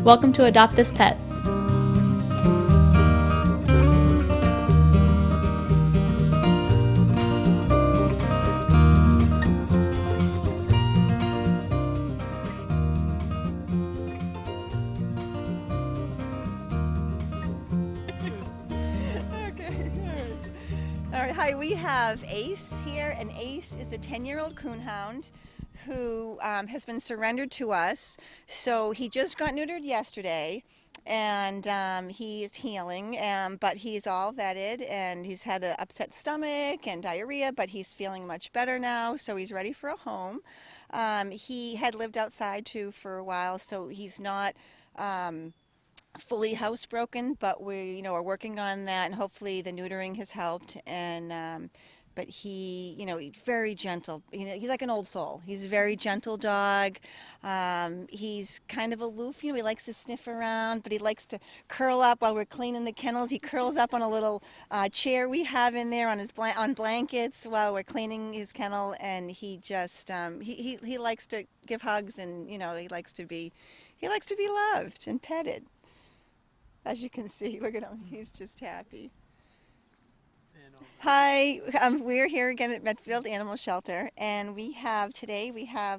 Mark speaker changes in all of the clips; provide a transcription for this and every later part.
Speaker 1: Welcome to Adopt This Pet.
Speaker 2: Okay. All right. Hi, we have Ace here, and Ace is a 10-year-old coonhound who has been surrendered to us. So he just got neutered yesterday, and he's healing, but he's all vetted, and he's had an upset stomach and diarrhea, but he's feeling much better now, so he's ready for a home. He had lived outside too for a while, so he's not. Fully housebroken, but we, are working on that, and hopefully the neutering has helped. And but he, he's very gentle. He's like an old soul. He's a very gentle dog. He's kind of aloof. He likes to sniff around, but he likes to curl up while we're cleaning the kennels. He curls up on a little chair we have in there on his on blankets while we're cleaning his kennel, and he just he likes to give hugs, and he likes to be loved and petted. As you can see, look at him. He's just happy. Hi, we're here again at Medfield Animal Shelter, and we have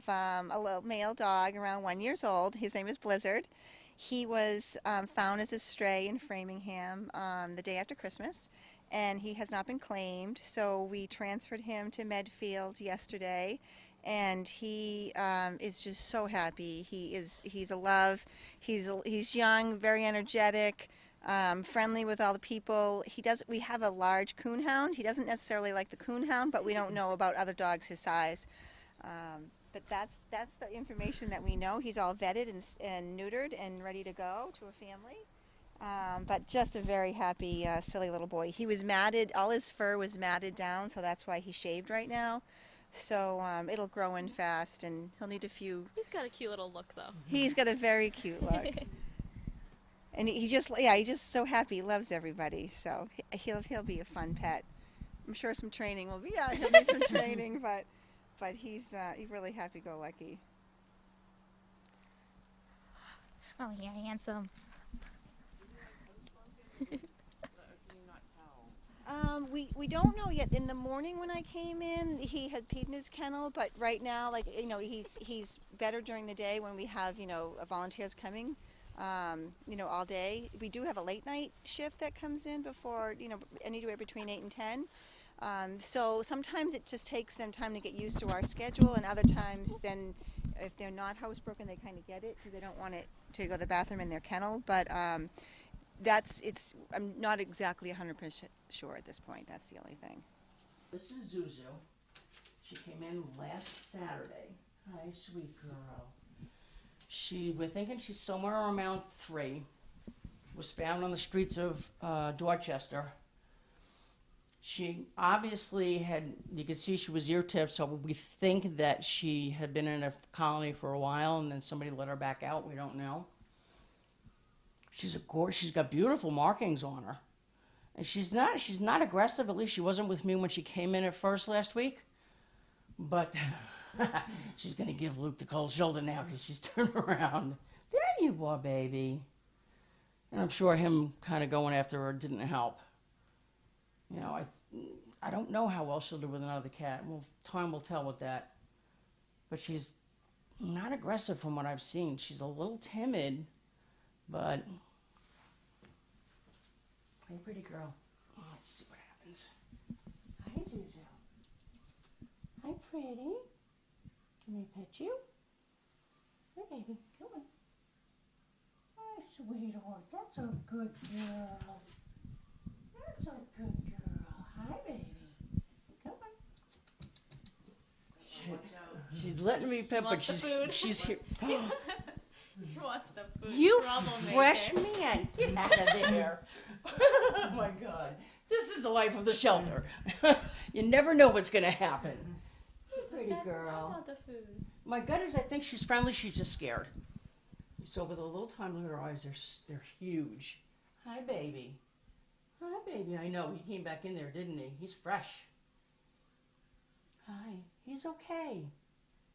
Speaker 2: a little male dog around 1 year old. His name is Blizzard. He was found as a stray in Framingham the day after Christmas, and he has not been claimed. So we transferred him to Medfield yesterday, and he is just so happy. He's a love. He's young, very energetic, friendly with all the people. We have a large coonhound. He doesn't necessarily like the coonhound, but we don't know about other dogs his size. But that's the information that we know. He's all vetted and neutered and ready to go to a family. But just a very happy, silly little boy. He was matted. All his fur was matted down, so that's why he's shaved right now. So it'll grow in fast, and he'll need a few.
Speaker 1: He's got a cute little look, though.
Speaker 2: He's got a very cute look. And he's just so happy. He loves everybody. So he'll be a fun pet. I'm sure some training will be. Yeah, he'll need some training, but he's really happy-go-lucky.
Speaker 3: Oh, yeah, handsome.
Speaker 2: We don't know yet. In the morning when I came in, he had peed in his kennel, but right now, he's better during the day when we have, volunteers coming, all day. We do have a late night shift that comes in before, anywhere between 8 and 10. So sometimes it just takes them time to get used to our schedule, and other times then if they're not housebroken, they kind of get it because they don't want it to go to the bathroom in their kennel. But I'm not exactly 100% sure at this point. That's the only thing.
Speaker 4: This is Zuzu. She came in last Saturday. Hi, sweet girl. We're thinking she's somewhere around 3. Was found on the streets of Dorchester. She obviously you could see she was ear tipped, so we think that she had been in a colony for a while and then somebody let her back out. We don't know. She's got beautiful markings on her. And she's not aggressive. At least she wasn't with me when she came in at first last week. But she's going to give Luke the cold shoulder now because she's turned around. There you are, baby. And I'm sure him kind of going after her didn't help. I don't know how well she'll do with another cat. Well, time will tell with that. But she's not aggressive from what I've seen. She's a little timid, but... Hey, pretty girl. Let's see what happens. Hi, Zuzu. Hi, pretty. Can I pet you? Hi, baby. Come on. Hi, sweetheart. That's a good girl. That's a good girl. Hi, baby. Come on. She's letting me pet, but she's here.
Speaker 1: He wants the food.
Speaker 4: You fresh man. Get out of there. Oh my God. This is the life of the shelter. You never know what's going to happen. Hey, pretty girl.
Speaker 1: I want the food.
Speaker 4: My gut is I think she's friendly. She's just scared. So with a little time, look at her eyes. They're huge. Hi, baby. Hi, baby. I know. He came back in there, didn't he? He's fresh. Hi. He's okay.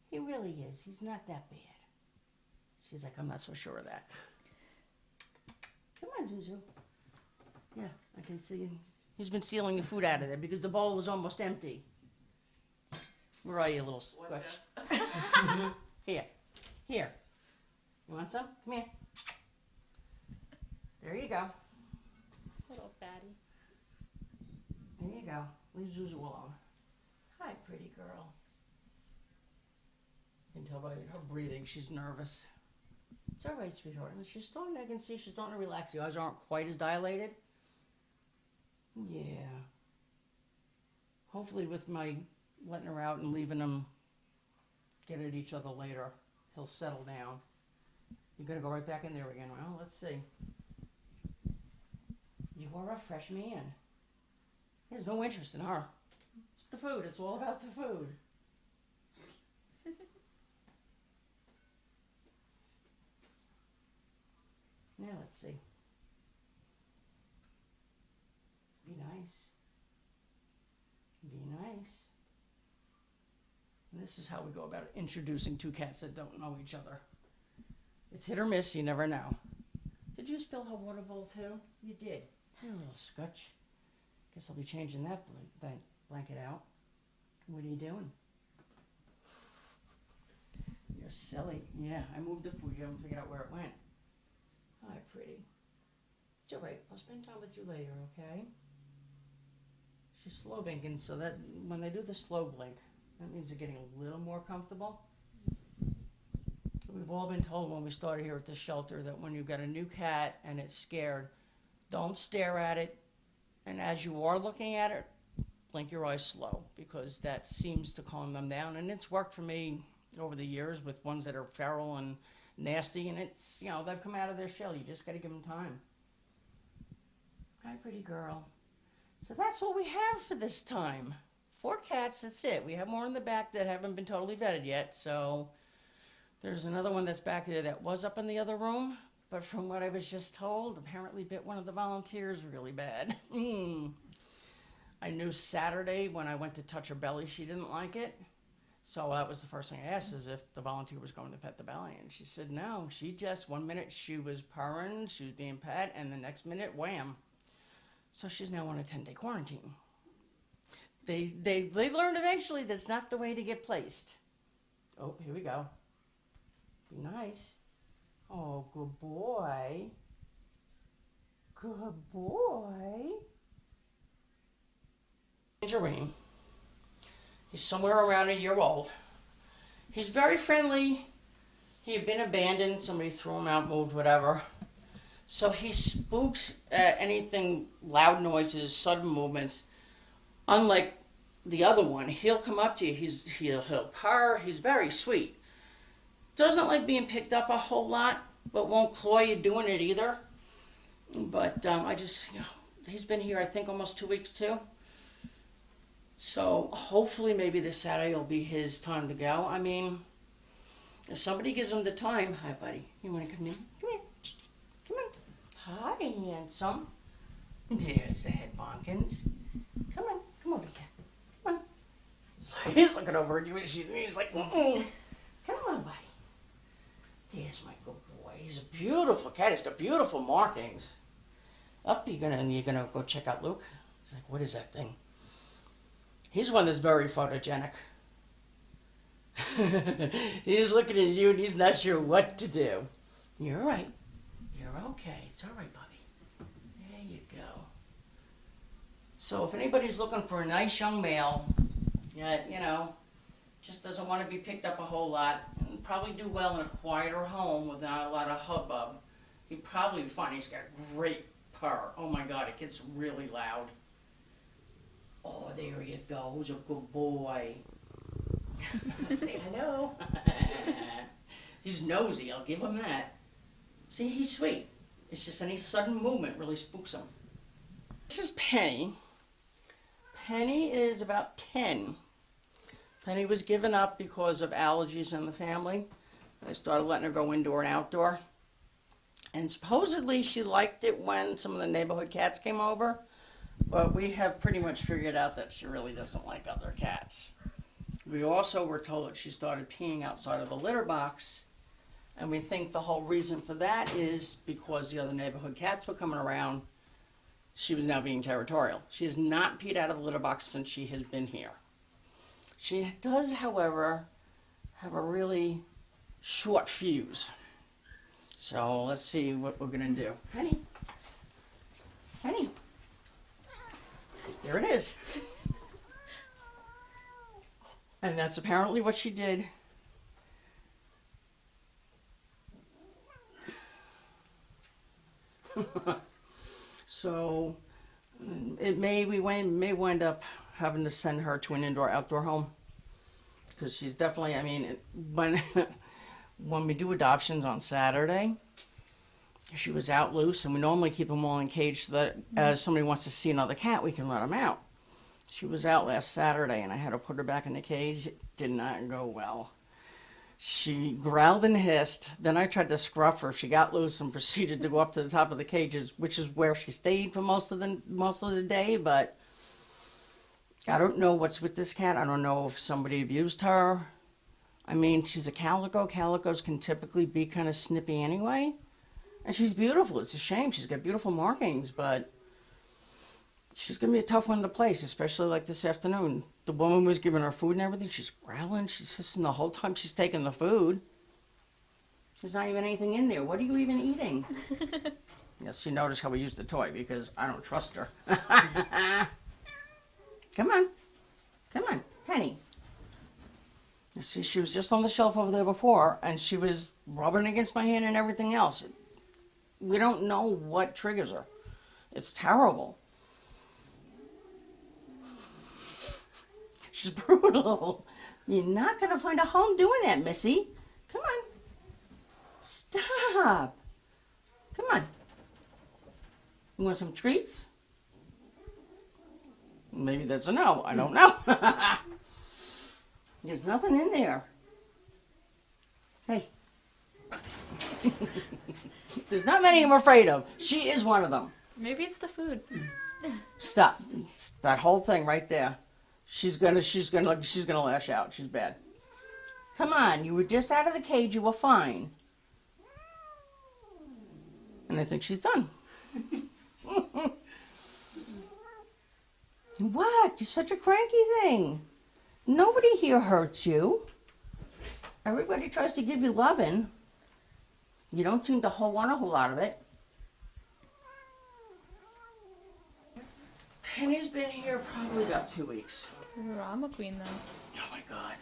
Speaker 4: He really is. He's not that bad. She's like, I'm not so sure of that. Come on, Zuzu. Yeah, I can see him. He's been stealing the food out of there because the bowl was almost empty. Where are you, little scratch? Here. Here. You want some? Come here. There you go.
Speaker 1: Little fatty.
Speaker 4: There you go. Leave Zuzu alone. Hi, pretty girl. You can tell by her breathing, she's nervous. It's all right, sweetheart. And she's starting, I can see she's starting to relax. The eyes aren't quite as dilated. Yeah. Hopefully with my letting her out and leaving them get at each other later, he'll settle down. You're going to go right back in there again. Well, let's see. You are a fresh man. He has no interest in her. It's the food. It's all about the food. Now let's see. Be nice. Be nice. And this is how we go about introducing two cats that don't know each other. It's hit or miss. You never know. Did you spill her water bowl too? You did. You're a little scutch. Guess I'll be changing that blanket out. What are you doing? You're silly. Yeah, I moved the food. You haven't figured out where it went. Hi, pretty. It's all right. I'll spend time with you later, okay? She's slow blinking, so that when they do the slow blink, that means they're getting a little more comfortable. We've all been told when we started here at the shelter that when you've got a new cat and it's scared, don't stare at it. And as you are looking at it, blink your eyes slow because that seems to calm them down. And it's worked for me over the years with ones that are feral and nasty. And it's, you know, they've come out of their shell. You just got to give them time. Hi, pretty girl. So that's all we have for this time. 4 cats, that's it. We have more in the back that haven't been totally vetted yet. So there's another one that's back there that was up in the other room. But from what I was just told, apparently bit one of the volunteers really bad. I knew Saturday when I went to touch her belly, she didn't like it. So that was the first thing I asked, is if the volunteer was going to pet the belly. And she said no. She just, one minute she was purring, she was being pet, and the next minute, wham. So she's now on a 10-day quarantine. They learned eventually that's not the way to get placed. Oh, here we go. Be nice. Oh, good boy. Good boy. Tangerine. He's somewhere around a year old. He's very friendly. He had been abandoned. Somebody threw him out, moved, whatever. So he spooks at anything, loud noises, sudden movements. Unlike the other one, he'll come up to you. He'll purr. He's very sweet. Doesn't like being picked up a whole lot, but won't claw you doing it either. But I just, he's been here, I think, almost 2 weeks too. So hopefully maybe this Saturday will be his time to go. I mean, if somebody gives him the time, hi buddy, you want to come in? Come here. Come on. Hi, handsome. There's the head bonkins. Come on, come over here. Come on. He's looking over at you. He's like, mm-mm. Come on, buddy. There's my good boy. He's a beautiful cat. He's got beautiful markings. Up, you're gonna go check out Luke. He's like, what is that thing? He's one that's very photogenic. He's looking at you and he's not sure what to do. You're all right. You're okay. It's all right, Bobby. There you go. So if anybody's looking for a nice young male, just doesn't want to be picked up a whole lot, and probably do well in a quieter home without a lot of hubbub, he'd probably find he's got great purr. Oh my God, it gets really loud. Oh, there you go. Who's a good boy? Say hello. He's nosy, I'll give him that. See, he's sweet. It's just any sudden movement really spooks him. This is Penny. Penny is about 10. Penny was given up because of allergies in the family. I started letting her go indoor and outdoor. And supposedly she liked it when some of the neighborhood cats came over. But we have pretty much figured out that she really doesn't like other cats. We also were told that she started peeing outside of the litter box And we think the whole reason for that is because the other neighborhood cats were coming around. She was now being territorial. She has not peed out of the litter box since she has been here. She does, however, have a really short fuse. So let's see what we're gonna do. Honey. Honey. There it is. And that's apparently what she did. So we may wind up having to send her to an indoor-outdoor home, because she's definitely, I mean, when we do adoptions on Saturday, she was out loose, and we normally keep them all in cage so that as somebody wants to see another cat, we can let them out. She was out last Saturday, and I had to put her back in the cage. It did not go well. She growled and hissed. Then I tried to scruff her. She got loose and proceeded to go up to the top of the cages, which is where she stayed for most of the day. But I don't know what's with this cat. I don't know if somebody abused her. I mean, she's a calico. Calicos can typically be kind of snippy anyway. And she's beautiful. It's a shame. She's got beautiful markings, but she's going to be a tough one to place, especially like this afternoon. The woman was giving her food and everything. She's growling. She's hissing the whole time she's taking the food. There's not even anything in there. What are you even eating? Yes, she noticed how we used the toy because I don't trust her. Come on. Come on, honey. You see, she was just on the shelf over there before, and she was rubbing against my hand and everything else. We don't know what triggers her. It's terrible. She's brutal. You're not going to find a home doing that, Missy. Come on. Stop. Come on. You want some treats? Maybe that's a no. I don't know. There's nothing in there. Hey. There's not many I'm afraid of. She is one of them.
Speaker 1: Maybe it's the food.
Speaker 4: Stop. That whole thing right there. She's gonna lash out. She's bad. Come on, you were just out of the cage. You were fine. And I think she's done. What? You're such a cranky thing. Nobody here hurts you. Everybody tries to give you loving. You don't seem to want a whole lot of it. Penny's been here probably about 2 weeks.
Speaker 1: Drama queen, though.
Speaker 4: Oh my God.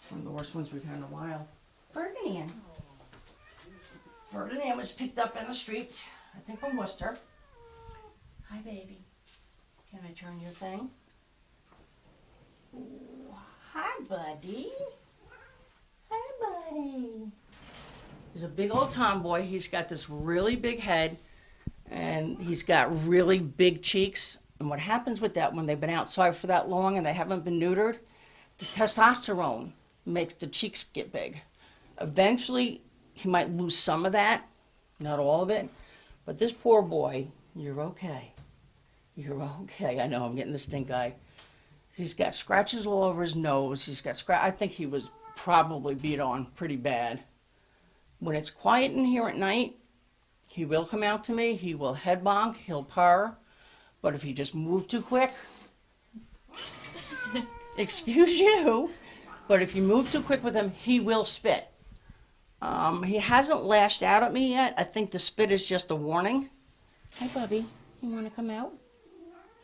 Speaker 4: One of the worst ones we've had in a while. Ferdinand. Ferdinand was picked up in the streets, I think from Worcester. Hi, baby. Can I turn your thing? Ooh, hi, buddy. Hi, buddy. He's a big old tomboy. He's got this really big head, and he's got really big cheeks. And what happens with that when they've been outside for that long and they haven't been neutered, the testosterone makes the cheeks get big. Eventually, he might lose some of that, not all of it. But this poor boy, you're okay. You're okay. I know, I'm getting the stink eye. He's got scratches all over his nose. He's got I think he was probably beat on pretty bad. When it's quiet in here at night, he will come out to me. He will head bonk. He'll purr. But if you just move too quick, excuse you, but if you move too quick with him, he will spit. He hasn't lashed out at me yet. I think the spit is just a warning. Hi, Bubby. You want to come out?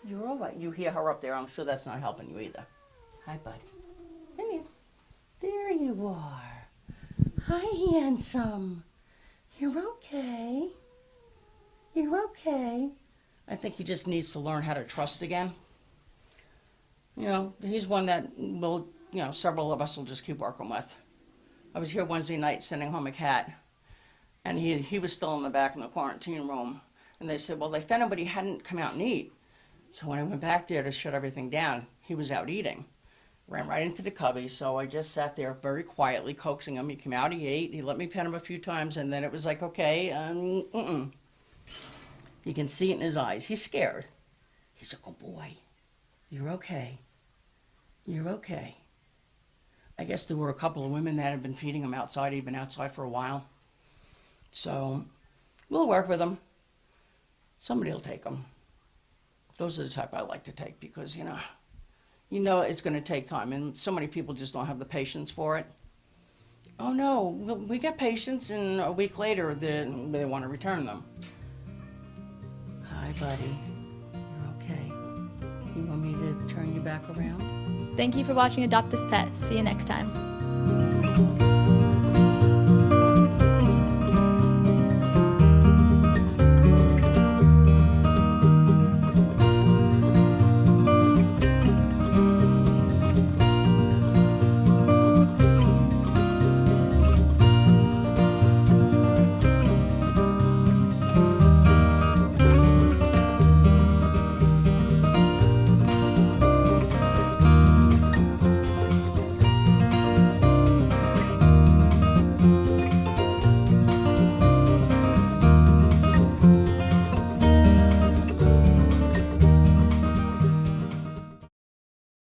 Speaker 4: You're all right. You hear her up there. I'm sure that's not helping you either. Hi, buddy. Come here. There you are. Hi, handsome. You're okay. You're okay. I think he just needs to learn how to trust again. You know, he's one that will, several of us will just keep working with. I was here Wednesday night sending home a cat, and he was still in the back in the quarantine room. And they said, well, they fed him, but he hadn't come out and eat. So when I went back there to shut everything down, he was out eating. Ran right into the cubby, so I just sat there very quietly coaxing him. He came out, he ate, he let me pet him a few times, and then it was like, okay, You can see it in his eyes. He's scared. He's a good boy. You're okay. You're okay. I guess there were a couple of women that had been feeding him outside. He'd been outside for a while. So we'll work with them. Somebody will take them. Those are the type I like to take because, you know it's going to take time, and so many people just don't have the patience for it. Oh no, we get patience, and a week later they want to return them. Hi, buddy. You're okay. You want me to turn you back around?
Speaker 1: Thank you for watching Adopt This Pet. See you next time.